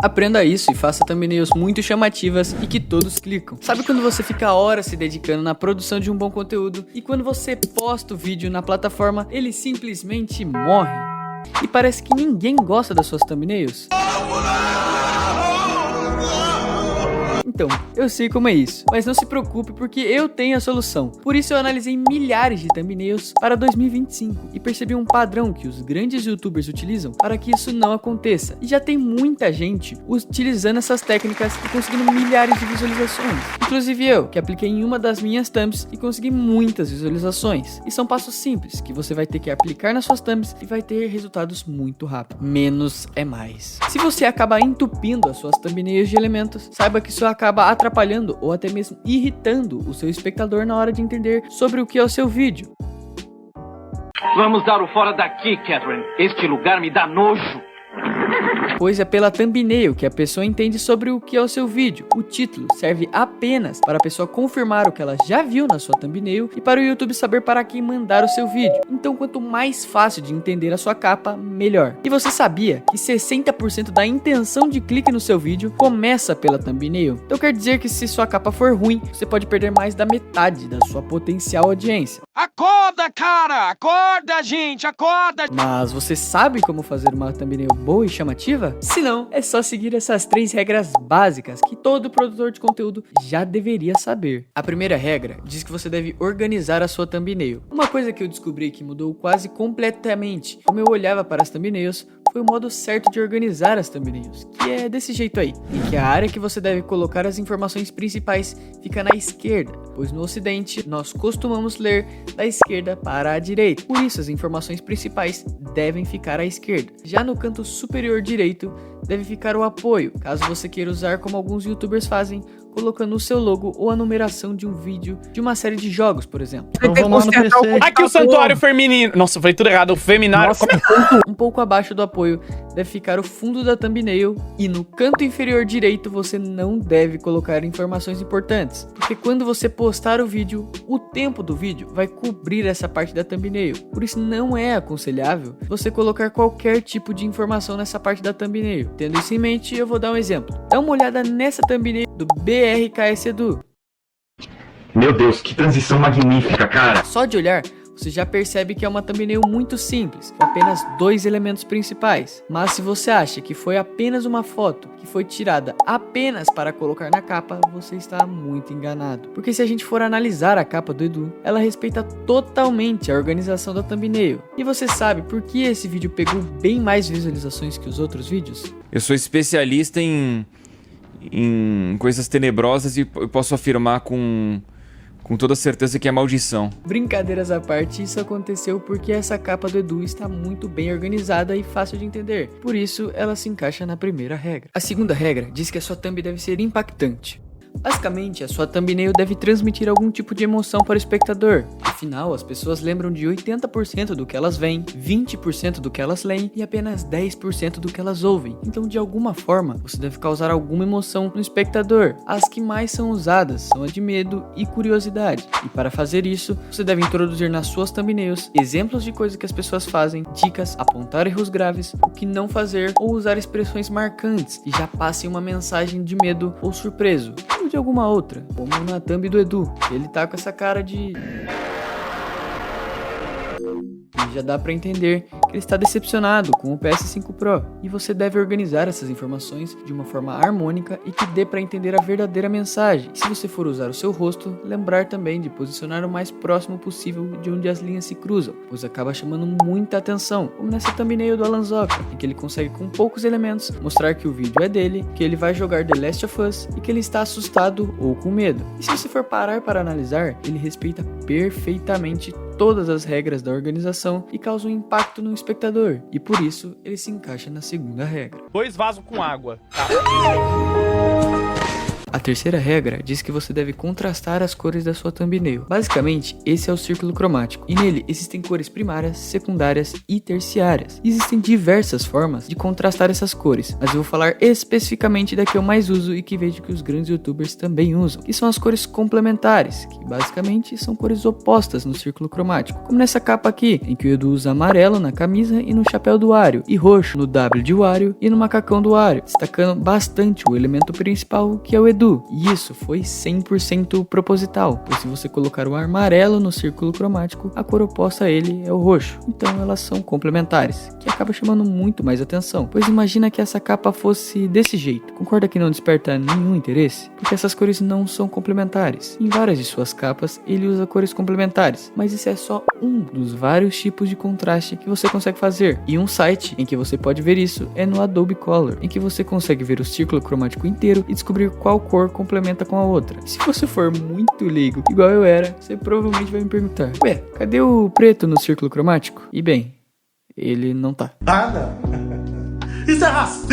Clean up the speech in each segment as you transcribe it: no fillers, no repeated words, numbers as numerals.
Aprenda isso e faça thumbnails muito chamativas e que todos clicam. Sabe quando você fica horas se dedicando na produção de um bom conteúdo e quando você posta o vídeo na plataforma, ele simplesmente morre? E parece que ninguém gosta das suas thumbnails? Então, eu sei como é isso, mas não se preocupe porque eu tenho a solução. Por isso eu analisei milhares de thumbnails para 2025 e percebi um padrão que os grandes youtubers utilizam para que isso não aconteça. E já tem muita gente utilizando essas técnicas e conseguindo milhares de visualizações. Inclusive eu, que apliquei em uma das minhas thumbs e consegui muitas visualizações. E são passos simples que você vai ter que aplicar nas suas thumbs e vai ter resultados muito rápido. Menos é mais. Se você acaba entupindo as suas thumbnails de elementos, saiba que isso acaba atrapalhando ou até mesmo irritando o seu espectador na hora de entender sobre o que é o seu vídeo. Vamos dar o fora daqui, Catherine. Este lugar me dá nojo. Pois é pela thumbnail que a pessoa entende sobre o que é o seu vídeo. O título serve apenas para a pessoa confirmar o que ela já viu na sua thumbnail e para o YouTube saber para quem mandar o seu vídeo. Então quanto mais fácil de entender a sua capa, melhor. E você sabia que 60% da intenção de clique no seu vídeo começa pela thumbnail? Então quer dizer que se sua capa for ruim, você pode perder mais da metade da sua potencial audiência. Acorda, cara! Acorda, gente! Acorda! Mas você sabe como fazer uma thumbnail boa e chamativa? Se não, é só seguir essas 3 regras básicas que todo produtor de conteúdo já deveria saber. A primeira regra diz que você deve organizar a sua thumbnail. Uma coisa que eu descobri que mudou quase completamente como eu olhava para as thumbnails foi o modo certo de organizar as thumbnails, que é desse jeito aí, em que a área que você deve colocar as informações principais fica na esquerda, pois no ocidente nós costumamos ler da esquerda para a direita, por isso as informações principais devem ficar à esquerda. Já no canto superior direito deve ficar o apoio, caso você queira usar como alguns youtubers fazem, colocando o seu logo ou a numeração de um vídeo de uma série de jogos, por exemplo. Então vamos lá no PC. Aqui o santuário feminino. Nossa, eu falei tudo errado. O feminário. Um pouco abaixo do apoio deve ficar o fundo da thumbnail e no canto inferior direito você não deve colocar informações importantes, porque quando você postar o vídeo, o tempo do vídeo vai cobrir essa parte da thumbnail. Por isso não é aconselhável você colocar qualquer tipo de informação nessa parte da thumbnail. Tendo isso em mente, eu vou dar um exemplo. Dá uma olhada nessa thumbnail do BRKS Edu. Meu Deus, que transição magnífica, cara! Só de olhar, você já percebe que é uma thumbnail muito simples, com apenas 2 elementos principais. Mas se você acha que foi apenas uma foto que foi tirada apenas para colocar na capa, você está muito enganado. Porque se a gente for analisar a capa do Edu, ela respeita totalmente a organização da thumbnail. E você sabe por que esse vídeo pegou bem mais visualizações que os outros vídeos? Eu sou especialista em coisas tenebrosas e eu posso afirmar com toda certeza que é maldição. Brincadeiras à parte, isso aconteceu porque essa capa do Edu está muito bem organizada e fácil de entender. Por isso, ela se encaixa na primeira regra. A segunda regra diz que a sua thumb deve ser impactante. Basicamente, a sua thumbnail deve transmitir algum tipo de emoção para o espectador. Afinal, as pessoas lembram de 80% do que elas veem, 20% do que elas leem e apenas 10% do que elas ouvem. Então, de alguma forma, você deve causar alguma emoção no espectador. As que mais são usadas são a de medo e curiosidade. E para fazer isso, você deve introduzir nas suas thumbnails exemplos de coisas que as pessoas fazem, dicas, apontar erros graves, o que não fazer ou usar expressões marcantes que já passem uma mensagem de medo ou surpreso. Ou de alguma outra, como na thumb do Edu, que ele tá com essa cara de... E já dá pra entender que ele está decepcionado com o PS5 Pro. E você deve organizar essas informações de uma forma harmônica e que dê pra entender a verdadeira mensagem. E se você for usar o seu rosto, lembrar também de posicionar o mais próximo possível de onde as linhas se cruzam, pois acaba chamando muita atenção, como nessa thumbnail do Alan Zoca, em que ele consegue com poucos elementos mostrar que o vídeo é dele, que ele vai jogar The Last of Us e que ele está assustado ou com medo. E se você for parar para analisar, ele respeita perfeitamente todas as regras da organização e causa um impacto no espectador, e por isso ele se encaixa na segunda regra. 2 vasos com água. Tá? A terceira regra diz que você deve contrastar as cores da sua thumbnail. Basicamente, esse é o círculo cromático, e nele existem cores primárias, secundárias e terciárias. Existem diversas formas de contrastar essas cores, mas eu vou falar especificamente da que eu mais uso e que vejo que os grandes youtubers também usam, que são as cores complementares, que basicamente são cores opostas no círculo cromático, como nessa capa aqui, em que o Edu usa amarelo na camisa e no chapéu do Wario, e roxo no W de Wario e no macacão do Wario, destacando bastante o elemento principal, que é o Edu. E isso foi 100% proposital, pois se você colocar o amarelo no círculo cromático, a cor oposta a ele é o roxo. Então elas são complementares, que acaba chamando muito mais atenção, pois imagina que essa capa fosse desse jeito. Concorda que não desperta nenhum interesse? Porque essas cores não são complementares. Em várias de suas capas, ele usa cores complementares, mas esse é só um dos vários tipos de contraste que você consegue fazer. E um site em que você pode ver isso é no Adobe Color, em que você consegue ver o círculo cromático inteiro e descobrir qual cor complementa com a outra. E se você for muito leigo, igual eu era, você provavelmente vai me perguntar: ué, cadê o preto no círculo cromático? E bem, ele não tá.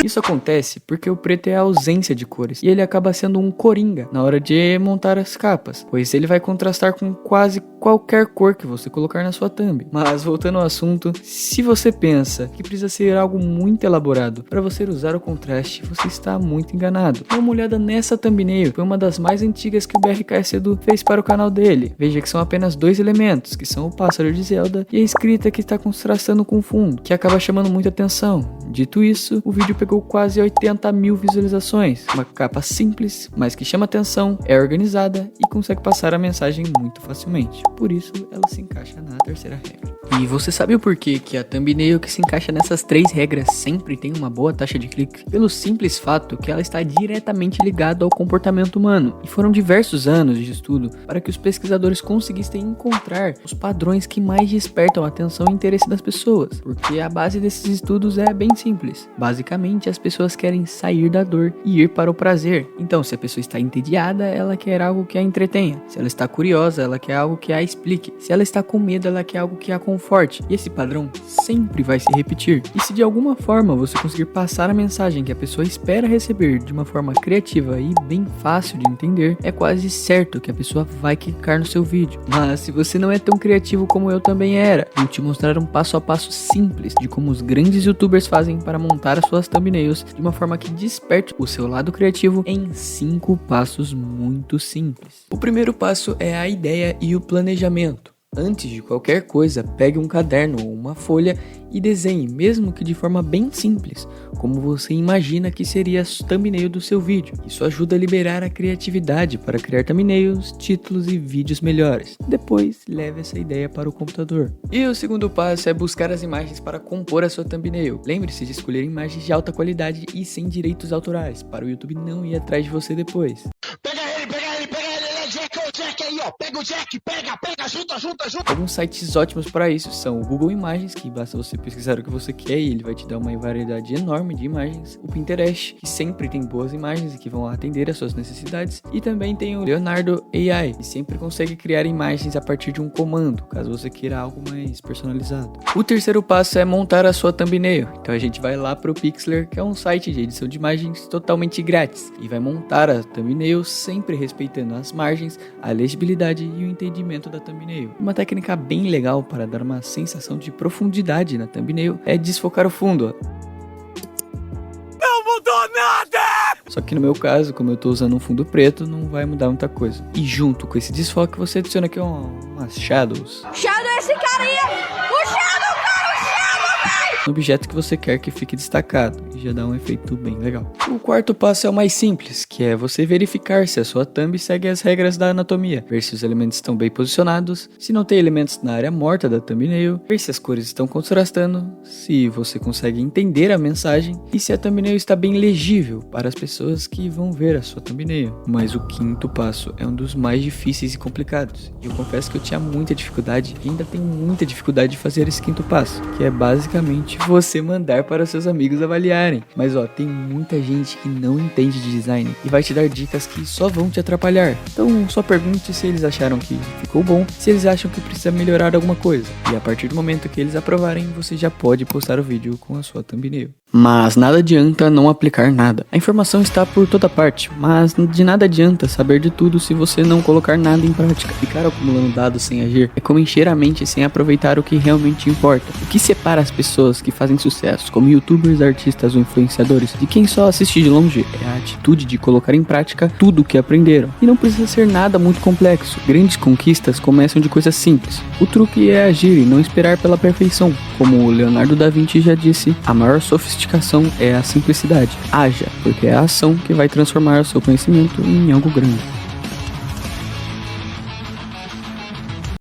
Isso acontece porque o preto é a ausência de cores e ele acaba sendo um coringa na hora de montar as capas, pois ele vai contrastar com quase qualquer cor que você colocar na sua thumb. Mas voltando ao assunto, se você pensa que precisa ser algo muito elaborado para você usar o contraste, você está muito enganado. Dá uma olhada nessa thumbnail, foi uma das mais antigas que o BRKS Edu fez para o canal dele. Veja que são apenas dois elementos, que são o pássaro de Zelda e a escrita que está contrastando com o fundo, que acaba chamando muita atenção. Dito isso, o vídeo pegou quase 80 mil visualizações. Uma capa simples, mas que chama atenção, é organizada e consegue passar a mensagem muito facilmente. Por isso, ela se encaixa na terceira regra. E você sabe o porquê que a thumbnail que se encaixa nessas três regras sempre tem uma boa taxa de clique? Pelo simples fato que ela está diretamente ligada ao comportamento humano. E foram diversos anos de estudo para que os pesquisadores conseguissem encontrar os padrões que mais despertam a atenção e interesse das pessoas. Porque a base desses estudos é bem simples. Basicamente, as pessoas querem sair da dor e ir para o prazer. Então, se a pessoa está entediada, ela quer algo que a entretenha. Se ela está curiosa, ela quer algo que a explique. Se ela está com medo, ela quer algo que a conforte. E esse padrão sempre vai se repetir. E se de alguma forma você conseguir passar a mensagem que a pessoa espera receber de uma forma criativa e bem fácil de entender, é quase certo que a pessoa vai clicar no seu vídeo. Mas se você não é tão criativo como eu também era, vou te mostrar um passo a passo simples de como os grandes youtubers fazem para montar as suas thumbnails de uma forma que desperte o seu lado criativo em 5 passos muito simples. O primeiro passo é a ideia e o planejamento. Antes de qualquer coisa, pegue um caderno ou uma folha e desenhe, mesmo que de forma bem simples, como você imagina que seria a thumbnail do seu vídeo. Isso ajuda a liberar a criatividade para criar thumbnails, títulos e vídeos melhores. Depois, leve essa ideia para o computador. E o segundo passo é buscar as imagens para compor a sua thumbnail. Lembre-se de escolher imagens de alta qualidade e sem direitos autorais, para o YouTube não ir atrás de você depois. Pega ele, Jack aí, ó. Pega o Jack, pega, junta. Alguns sites ótimos para isso são o Google Imagens, que basta você pesquisar o que você quer e ele vai te dar uma variedade enorme de imagens. O Pinterest, que sempre tem boas imagens e que vão atender às suas necessidades. E também tem o Leonardo AI, que sempre consegue criar imagens a partir de um comando, caso você queira algo mais personalizado. O terceiro passo é montar a sua thumbnail. Então a gente vai lá para o Pixlr, que é um site de edição de imagens totalmente grátis, e vai montar a thumbnail sempre respeitando as margens, a legibilidade e o entendimento da thumbnail. Uma técnica bem legal para dar uma sensação de profundidade na thumbnail é desfocar o fundo. Não mudou nada! Só que no meu caso, como eu tô usando um fundo preto, não vai mudar muita coisa. E junto com esse desfoque, você adiciona aqui umas shadows. Shadow é esse cara aí! O Shadow, cara! O Shadow, velho! No objeto que você quer que fique destacado. E já dá um efeito bem legal. O quarto passo é o mais simples, que é você verificar se a sua thumb segue as regras da anatomia. Ver se os elementos estão bem posicionados, se não tem elementos na área morta da thumbnail, ver se as cores estão contrastando, se você consegue entender a mensagem e se a thumbnail está bem legível para as pessoas que vão ver a sua thumbnail. Mas o quinto passo é um dos mais difíceis e complicados. E eu confesso que eu tinha muita dificuldade e ainda tenho muita dificuldade de fazer esse quinto passo, que é basicamente simplesmente você mandar para seus amigos avaliarem. Mas ó, tem muita gente que não entende de design e vai te dar dicas que só vão te atrapalhar. Então só pergunte se eles acharam que ficou bom, se eles acham que precisa melhorar alguma coisa. E a partir do momento que eles aprovarem, você já pode postar o vídeo com a sua thumbnail. Mas nada adianta não aplicar nada. A informação está por toda parte, mas de nada adianta saber de tudo se você não colocar nada em prática. Ficar acumulando dados sem agir é como encher a mente sem aproveitar o que realmente importa. O que separa as pessoas que fazem sucesso, como youtubers, artistas ou influenciadores, de quem só assiste de longe, é a atitude de colocar em prática tudo o que aprenderam. E não precisa ser nada muito complexo. Grandes conquistas começam de coisas simples. O truque é agir e não esperar pela perfeição. Como o Leonardo da Vinci já disse, a maior sofisticação é a simplicidade. Haja, porque é a ação que vai transformar o seu conhecimento em algo grande.